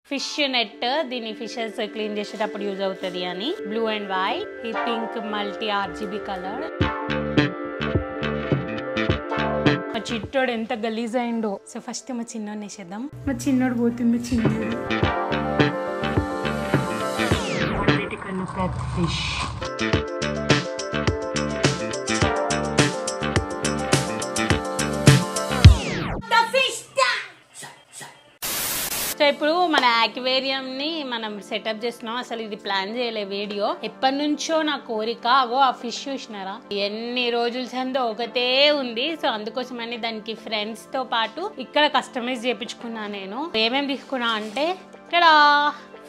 Fish net దీని fishes clean చేసేటప్పుడు use అవుతుంది అని. బ్లూ అండ్ వైట్, ఈ పింక్ మల్టీ RGB కలర్. మా చిట్టోడు ఎంత గలీజ్ అయిండో. సో ఫస్ట్ మా చిన్నోడు వేసేద్దాం. మా చిన్నోడు పోతుంది. చిన్నోడు ఫిష్. సో ఇప్పుడు మన యాక్వేరియం ని మనం సెటప్ చేస్తున్నాం. అసలు ఇది ప్లాన్ చేయలే వీడియో, ఎప్పటి నుంచో నా కోరిక. అగో ఆ ఫిష్ చూసినారా, ఎన్ని రోజుల సందో ఒకటే ఉంది. సో అందుకోసమని దానికి ఫ్రెండ్స్ తో పాటు ఇక్కడ కస్టమైజ్ చేయించుకున్నా. నేను ఏమేమి తీసుకున్నా అంటే ఇక్కడ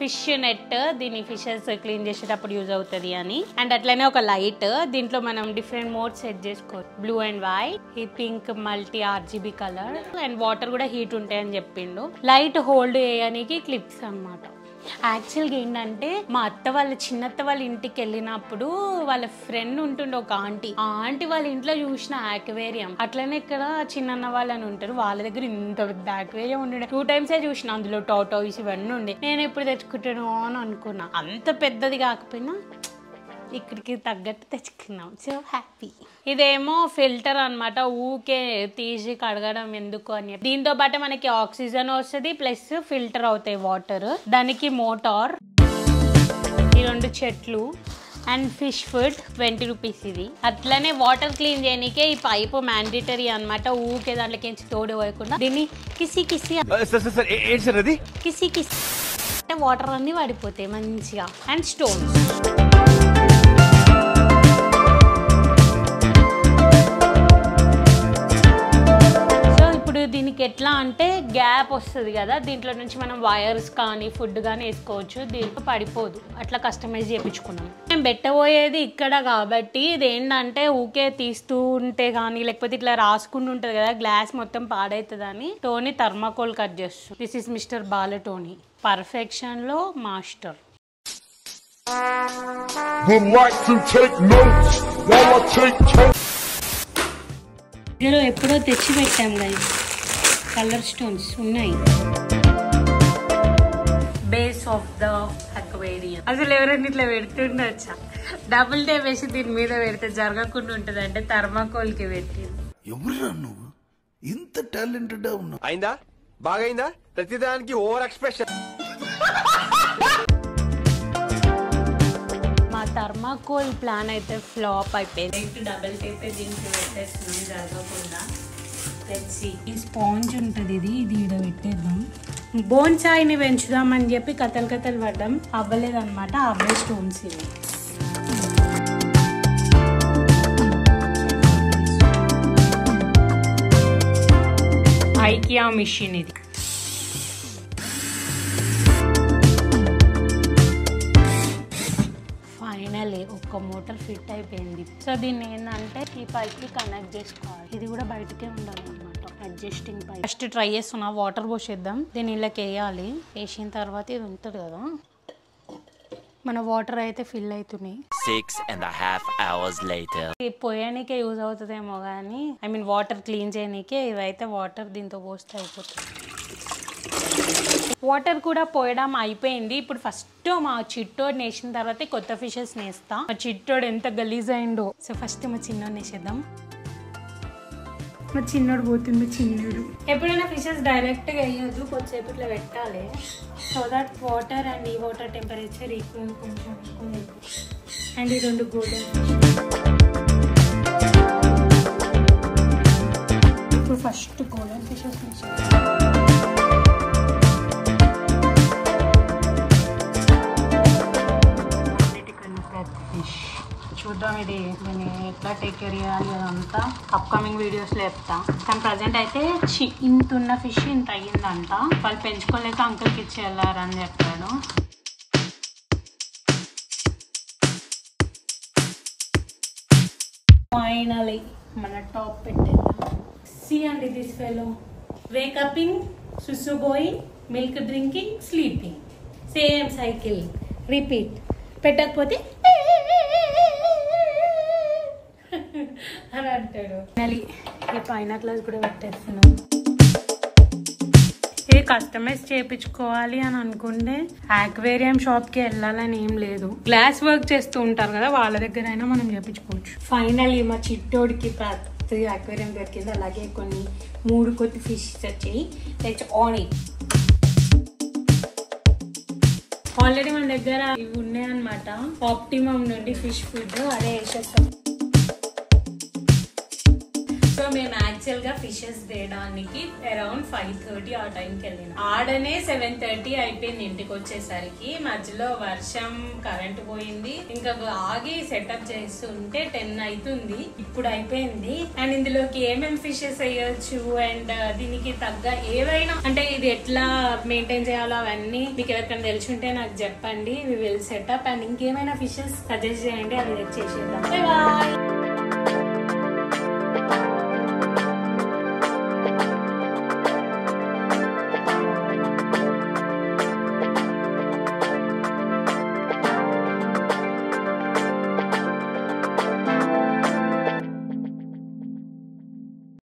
ఫిష్ నెట్ దీని ఫిషెస్ క్లీన్ చేసేటప్పుడు యూజ్ అవుతుంది అని. అండ్ అట్లనే ఒక లైట్, దీంట్లో మనం డిఫరెంట్ మోడ్ సెట్ చేసుకోవచ్చు. బ్లూ అండ్ వైట్, ఈ pink multi RGB colour. And water కూడా హీట్ ఉంటాయని చెప్పిండు. లైట్ హోల్డ్ చేయడానికి క్లిప్స్ అన్నమాట. యాక్చువల్గా ఏంటంటే మా అత్త వాళ్ళ చిన్నత్త వాళ్ళ ఇంటికి వెళ్ళినప్పుడు వాళ్ళ ఫ్రెండ్ ఉంటుండే ఒక ఆంటీ. ఆ ఆంటీ వాళ్ళ ఇంట్లో చూసిన యాక్వేరియం. అట్లనే ఇక్కడ చిన్నన్న వాళ్ళని ఉంటారు, వాళ్ళ దగ్గర ఇంత పెద్ద యాక్వేరియం ఉండే. 2 times చూసిన. అందులో టాటాయిస్ ఇవన్నీ ఉండే. నేను ఎప్పుడు తెచ్చుకుంటాను అని అనుకున్నా. అంత పెద్దది కాకపోయినా ఇక్కడికి తగ్గట్టు తెచ్చుకున్నాం. So happy. ఇదేమో ఫిల్టర్ అనమాట, ఊకే తీసి కడగడం ఎందుకు అని. దీంతో పాటు మనకి ఆక్సిజన్ వస్తుంది, ప్లస్ ఫిల్టర్ అవుతాయి వాటర్. దానికి మోటార్, ఈ 2 చెట్లు అండ్ ఫిష్ ఫుడ్ 20 రూపీస్ ఇది. అట్లనే వాటర్ క్లీన్ చేయడానికే ఈ పైపు మ్యాండేటరీ అనమాట. ఊకే దాంట్లోకి తోడు పోయకుండా దీన్ని కిసి కిసి కిసి కిసి వాటర్ అన్ని పడిపోతాయి మంచిగా. And stones. దీనికి ఎట్లా అంటే గ్యాప్ వస్తుంది కదా, దీంట్లో నుంచి మనం వైర్స్ కానీ ఫుడ్ కానీ వేసుకోవచ్చు. దీంట్లో పడిపోదు. అట్లా కస్టమైజ్ చేయించుకున్నాం. మేము పెట్టబోయేది ఇక్కడ కాబట్టి ఇది ఏంటంటే ఊకే తీస్తూ ఉంటే కానీ లేకపోతే ఇట్లా రాసుకుంటూ ఉంటుంది కదా, గ్లాస్ మొత్తం పాడవుతుందని టోనీ థర్మాకోల్ కట్ చేస్తుంది. This is mister Bala Tony, perfection లో మాస్టర్. ఇందులో ఎప్పుడో తెచ్చి పెట్టాం గైస్, కలర్ స్టోన్స్ ఉన్నాయి. Base of the aquarium. అసలు ఎవరైనా ఇట్లా పెడుతుండొచ్చా? డబుల్ డే వేసి దీని మీద పెడితే జరగకుండా ఉంటది అంటే థర్మాకోల్ కి పెట్టి. ఎవరురా నువ్వు ఇంత టాలెంటెడ్ ఉన్నావు? అయిందా? బాగైందా? ప్రతిదానికి ఓవర్ ఎక్స్ప్రెషన్. మా థర్మాకోల్ ప్లాన్ అయితే ఫ్లాప్ అయిపోయింది. డబుల్ టేప్ దీనికి పెట్టేస్తున్నాం జరగకుండా. ఈ స్పాంజ్ ఉంటుంది, ఇది ఈడ పెట్టేద్దాం. బోన్సాయిని పెంచుదామని చెప్పి కథలు పడ్డాం, అవ్వలేదన్నమాట. అవే స్టోన్స్ ఇవి. ఐకియా మిషన్ ఇది. ఫైనలీ ఒక మోటార్ ఫిట్ అయిపోయింది. సో దీన్ని ఏంటంటే ఈ పైకి కనెక్ట్ చేసుకోవాలి. ఇది కూడా బయటకే ఉండాలి అనమాట, అడ్జస్టింగ్ పైప్. ఫస్ట్ ట్రై చేస్తున్నా. వాటర్ పోసేద్దాం, దీన్ని ఇళ్ళకి వేయాలి. వేసిన తర్వాత ఇది ఉంటుంది కదా, మన వాటర్ అయితే ఫిల్ అవుతున్నాయి. 6.5 hours later. పోయడానికే యూజ్ అవుతుందేమో కానీ, ఐ మీన్ వాటర్ క్లీన్ చేయడానికే. ఇవైతే వాటర్ దీంతో పోస్తే అయిపోతుంది. వాటర్ కూడా పోయడం అయిపోయింది. ఇప్పుడు ఫస్ట్ మా చిట్టోడు నేసిన తర్వాత కొత్త ఫిషెస్ నేస్తా. మా చిట్టోడు ఎంత గలీజ్ అయిండో. సో ఫస్ట్ మా చిన్నోడు నేసేద్దాం. మా చిన్నోడు పోతుంది. చిన్నోడు ఎప్పుడైనా ఫిషెస్ డైరెక్ట్ గా వేయద్దు, కొద్దిసేపు ఇట్లా పెట్టాలి. సో దట్ వాటర్ అండ్ ఈ వాటర్ టెంపరేచర్ ఈక్వల్ కొంచెం ఎక్కువ. అండ్ ఈ 2 గోల్డెన్ ఫిష్. ఇప్పుడు ఫస్ట్ గోల్డెన్ ఫిషెస్ నేసేద్దాం. చూద్దాం ఇది దీన్ని ఎట్లా టేక్ కేర్ చేయాలి అదంతా అప్కమింగ్ వీడియోస్లో చెప్తా. కానీ ప్రజెంట్ అయితే ఇంత ఉన్న ఫిష్ ఇంత అయ్యిందంట. వాళ్ళు పెంచుకోలేక అంకుల్కి ఇచ్చి వెళ్ళారని చెప్పాడు. ఫైనలీ మన టాప్ పెట్టేద్దాం. సీ అండి దిస్ ఫెలో, వేకపింగ్, సుసు going, milk drinking, sleeping, same cycle repeat. పెట్టకపోతే అని అంటాడు. మళ్ళీ ఈ పైన క్లాస్ కూడా పెట్టేస్తున్నాం. ఇది కస్టమైజ్ చేయించుకోవాలి అని అనుకుంటే ఆక్వేరియం షాప్ కి వెళ్ళాలని ఏం లేదు. గ్లాస్ వర్క్ చేస్తూ ఉంటారు కదా, వాళ్ళ దగ్గర అయినా మనం చేయించుకోవచ్చు. ఫైనల్లీ మా చిట్టోడికి ఆక్వేరియం దొరికింది. అలాగే కొన్ని 3 కొత్త ఫిష్ వచ్చాయి. Let's on it. ఆల్రెడీ మన దగ్గర ఇవి ఉన్నాయన్నమాట. ఆప్టిమమ్ నుండి ఫిష్ ఫుడ్ అదే వేసేస్తాం. సో మేము యాక్చువల్ గా ఫిషెస్ తేయడానికి అరౌండ్ 5:30 ఆ టైంకి వెళ్ళిన. ఆడనే 7:30 అయిపోయింది ఇంటికి వచ్చేసరికి. మధ్యలో వర్షం, కరెంట్ పోయింది. ఇంకా ఆగి సెటప్ చేస్తుంటే 10 అవుతుంది. ఇప్పుడు అయిపోయింది. అండ్ ఇందులోకి ఏమేమి ఫిషెస్ వేయొచ్చు అండ్ దీనికి తగ్గ ఏవైనా అంటే ఇది ఎట్లా మెయింటైన్ చేయాలో అవన్నీ మీకు ఎవరికైనా తెలిసి ఉంటే నాకు చెప్పండి. We will setup. అండ్ ఇంకేమైనా ఫిషెస్ సజెస్ట్ చేయండి, అవి చేసేద్దాం. బాయ్.